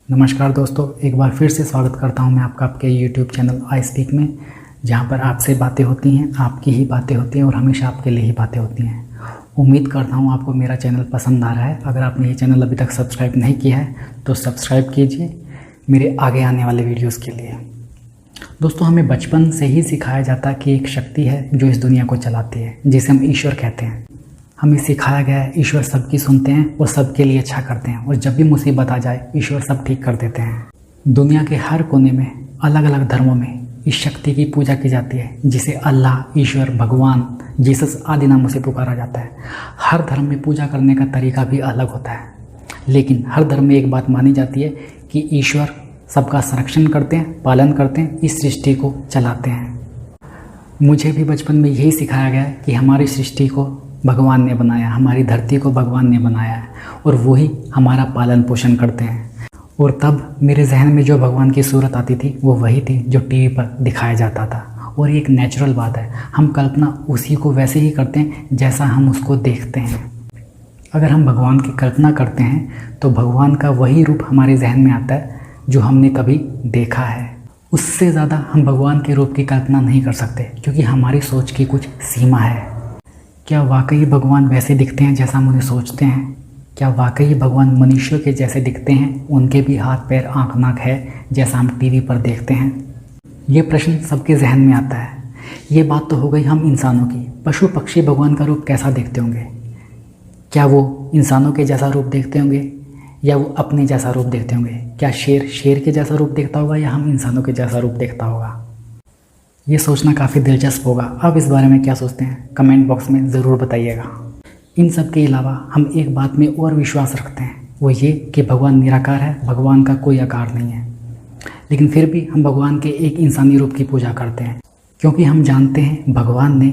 नमस्कार दोस्तों, एक बार फिर से स्वागत करता हूं मैं आपके YouTube चैनल आई स्पीक में, जहां पर आपसे बातें होती हैं, आपकी ही बातें होती हैं और हमेशा आपके लिए ही बातें होती हैं। उम्मीद करता हूं आपको मेरा चैनल पसंद आ रहा है। अगर आपने ये चैनल अभी तक सब्सक्राइब नहीं किया है तो सब्सक्राइब कीजिए मेरे आगे आने वाले वीडियोज़ के लिए। दोस्तों, हमें बचपन से ही सिखाया जाता है कि एक शक्ति है जो इस दुनिया को चलाती है, जिसे हम ईश्वर कहते हैं। हमें सिखाया गया है ईश्वर सबकी सुनते हैं और सबके लिए अच्छा करते हैं, और जब भी मुसीबत आ जाए ईश्वर सब ठीक कर देते हैं। दुनिया के हर कोने में अलग अलग धर्मों में इस शक्ति की पूजा की जाती है, जिसे अल्लाह, ईश्वर, भगवान, जीसस आदि नामों से पुकारा जाता है। हर धर्म में पूजा करने का तरीका भी अलग होता है, लेकिन हर धर्म में एक बात मानी जाती है कि ईश्वर सबका संरक्षण करते हैं, पालन करते हैं, इस सृष्टि को चलाते हैं। मुझे भी बचपन में यही सिखाया गया है कि हमारी सृष्टि को भगवान ने बनाया, हमारी धरती को भगवान ने बनाया है और वही हमारा पालन पोषण करते हैं। और तब मेरे जहन में जो भगवान की सूरत आती थी वो वही थी जो टीवी पर दिखाया जाता था। और ये एक नेचुरल बात है, हम कल्पना उसी को वैसे ही करते हैं जैसा हम उसको देखते हैं। अगर हम भगवान की कल्पना करते हैं तो भगवान का वही रूप हमारे जहन में आता है जो हमने कभी देखा है। उससे ज़्यादा हम भगवान के रूप की कल्पना नहीं कर सकते, क्योंकि हमारी सोच की कुछ सीमा है। क्या वाकई भगवान वैसे दिखते हैं जैसा हम उन्हें सोचते हैं? क्या वाकई भगवान मनुष्यों के जैसे दिखते हैं? उनके भी हाथ पैर आँख नाक है जैसा हम टीवी पर देखते हैं? ये प्रश्न सबके जहन में आता है। ये बात तो हो गई हम इंसानों की। पशु पक्षी भगवान का रूप कैसा देखते होंगे? क्या वो इंसानों के जैसा रूप देखते होंगे या वो अपने जैसा रूप देखते होंगे? क्या शेर शेर के जैसा रूप देखता होगा या हम इंसानों के जैसा रूप देखता होगा? ये सोचना काफ़ी दिलचस्प होगा। आप इस बारे में क्या सोचते हैं? कमेंट बॉक्स में ज़रूर बताइएगा। इन सब के अलावा हम एक बात में और विश्वास रखते हैं, वो ये कि भगवान निराकार है, भगवान का कोई आकार नहीं है। लेकिन फिर भी हम भगवान के एक इंसानी रूप की पूजा करते हैं, क्योंकि हम जानते हैं भगवान ने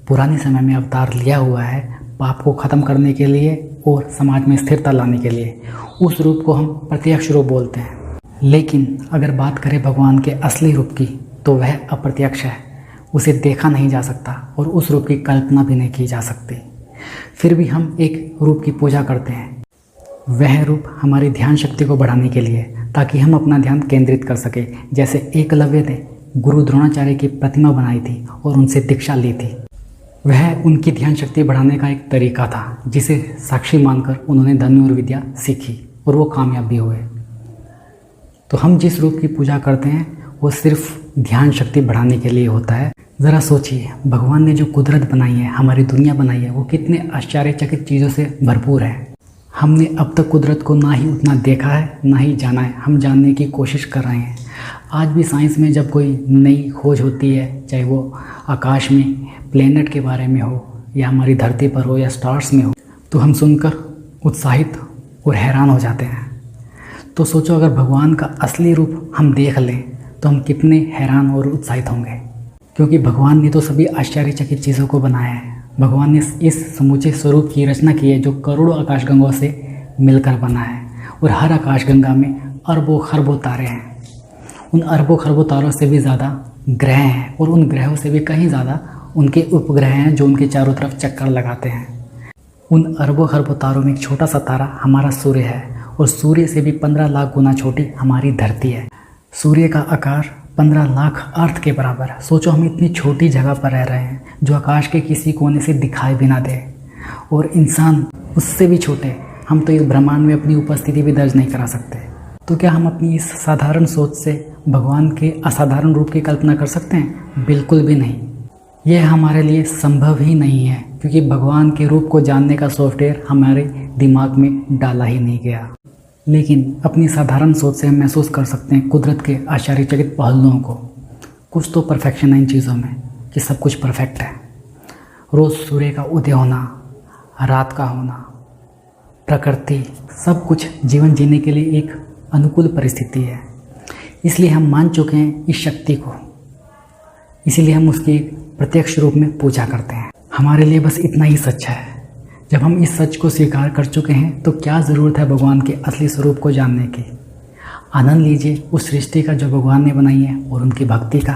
पुराने समय में अवतार लिया हुआ है पाप को ख़त्म करने के लिए और समाज में स्थिरता लाने के लिए। उस रूप को हम प्रत्यक्ष रूप बोलते हैं। लेकिन अगर बात करें भगवान के असली रूप की, तो वह अप्रत्यक्ष है, उसे देखा नहीं जा सकता और उस रूप की कल्पना भी नहीं की जा सकती। फिर भी हम एक रूप की पूजा करते हैं। वह रूप हमारी ध्यान शक्ति को बढ़ाने के लिए, ताकि हम अपना ध्यान केंद्रित कर सके। जैसे एकलव्य ने गुरु द्रोणाचार्य की प्रतिमा बनाई थी और उनसे दीक्षा ली थी। वह उनकी ध्यान शक्ति बढ़ाने का एक तरीका था, जिसे साक्षी मानकर उन्होंने धनुर्विद्या सीखी और वो कामयाब भी हुए। तो हम जिस रूप की पूजा करते हैं वो सिर्फ ध्यान शक्ति बढ़ाने के लिए होता है। ज़रा सोचिए, भगवान ने जो कुदरत बनाई है, हमारी दुनिया बनाई है, वो कितने आश्चर्यचकित चीज़ों से भरपूर है। हमने अब तक कुदरत को ना ही उतना देखा है ना ही जाना है, हम जानने की कोशिश कर रहे हैं। आज भी साइंस में जब कोई नई खोज होती है, चाहे वो आकाश में प्लेनेट के बारे में हो या हमारी धरती पर हो या स्टार्स में हो, तो हम सुनकर उत्साहित और हैरान हो जाते हैं। तो सोचो, अगर भगवान का असली रूप हम देख लें तो हम कितने हैरान और उत्साहित होंगे, क्योंकि भगवान ने तो सभी आश्चर्यचकित चीज़ों को बनाया है। भगवान ने इस समूचे स्वरूप की रचना की है जो करोड़ों आकाशगंगाओं से मिलकर बना है, और हर आकाशगंगा में अरबों खरबों तारे हैं। उन अरबों खरबों तारों से भी ज़्यादा ग्रह हैं, और उन ग्रहों से भी कहीं ज़्यादा उनके उपग्रह हैं जो उनके चारों तरफ चक्कर लगाते हैं। उन अरबों खरबों तारों में एक छोटा सा तारा हमारा सूर्य है, और सूर्य से भी 15 लाख गुना छोटी हमारी धरती है। सूर्य का आकार 15 लाख अर्थ के बराबर है। सोचो, हम इतनी छोटी जगह पर रह रहे हैं जो आकाश के किसी कोने से दिखाई भी ना दे, और इंसान उससे भी छोटे। हम तो इस ब्रह्मांड में अपनी उपस्थिति भी दर्ज नहीं करा सकते। तो क्या हम अपनी इस साधारण सोच से भगवान के असाधारण रूप की कल्पना कर सकते हैं? बिल्कुल भी नहीं। यह हमारे लिए संभव ही नहीं है, क्योंकि भगवान के रूप को जानने का सॉफ्टवेयर हमारे दिमाग में डाला ही नहीं गया। लेकिन अपनी साधारण सोच से हम महसूस कर सकते हैं कुदरत के आश्चर्यचकित पहलुओं को। कुछ तो परफेक्शन है इन चीज़ों में कि सब कुछ परफेक्ट है। रोज़ सूर्य का उदय होना, रात का होना, प्रकृति, सब कुछ जीवन जीने के लिए एक अनुकूल परिस्थिति है। इसलिए हम मान चुके हैं इस शक्ति को, इसीलिए हम उसकी प्रत्यक्ष रूप में पूजा करते हैं। हमारे लिए बस इतना ही सच है। जब हम इस सच को स्वीकार कर चुके हैं तो क्या ज़रूरत है भगवान के असली स्वरूप को जानने की? आनंद लीजिए उस सृष्टि का जो भगवान ने बनाई है और उनकी भक्ति का।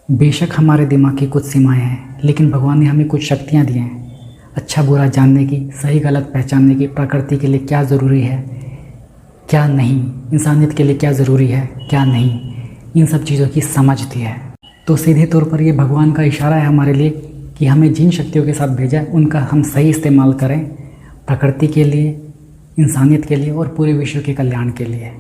बेशक हमारे दिमाग की कुछ सीमाएं हैं, लेकिन भगवान ने हमें कुछ शक्तियां दी हैं। अच्छा बुरा जानने की, सही गलत पहचानने की, प्रकृति के लिए क्या ज़रूरी है, क्या नहीं, इंसानियत के लिए क्या ज़रूरी है, क्या नहीं, इन सब चीज़ों की समझ दी है। तो सीधे तौर पर ये भगवान का इशारा है हमारे लिए कि हमें जिन शक्तियों के साथ भेजा है उनका हम सही इस्तेमाल करें, प्रकृति के लिए, इंसानियत के लिए और पूरे विश्व के कल्याण के लिए।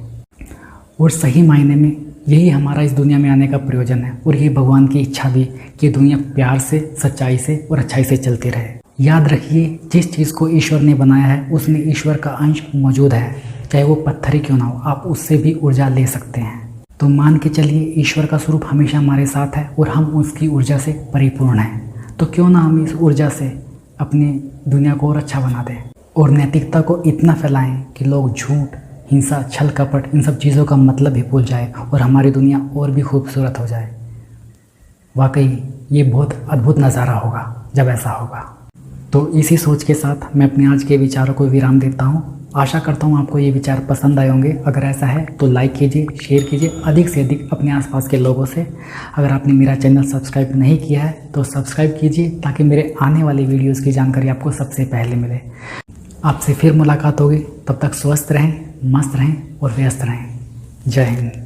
और सही मायने में यही हमारा इस दुनिया में आने का प्रयोजन है, और ये भगवान की इच्छा भी कि दुनिया प्यार से, सच्चाई से और अच्छाई से चलती रहे। याद रखिए, जिस चीज़ को ईश्वर ने बनाया है उसमें ईश्वर का अंश मौजूद है, चाहे वो पत्थर ही क्यों ना हो, आप उससे भी ऊर्जा ले सकते हैं। तो मान के चलिए ईश्वर का स्वरूप हमेशा हमारे साथ है और हम उसकी ऊर्जा से परिपूर्ण हैं। तो क्यों ना हम इस ऊर्जा से अपनी दुनिया को और अच्छा बना दें और नैतिकता को इतना फैलाएं कि लोग झूठ, हिंसा, छल कपट, इन सब चीज़ों का मतलब ही भूल जाए और हमारी दुनिया और भी खूबसूरत हो जाए। वाकई ये बहुत अद्भुत नज़ारा होगा जब ऐसा होगा। तो इसी सोच के साथ मैं अपने आज के विचारों को विराम देता हूँ। आशा करता हूँ आपको ये विचार पसंद आए होंगे। अगर ऐसा है तो लाइक कीजिए, शेयर कीजिए अधिक से अधिक अपने आसपास के लोगों से। अगर आपने मेरा चैनल सब्सक्राइब नहीं किया है तो सब्सक्राइब कीजिए, ताकि मेरे आने वाली वीडियोज़ की जानकारी आपको सबसे पहले मिले। आपसे फिर मुलाकात होगी, तब तक स्वस्थ रहें, मस्त रहें और व्यस्त रहें। जय हिंद।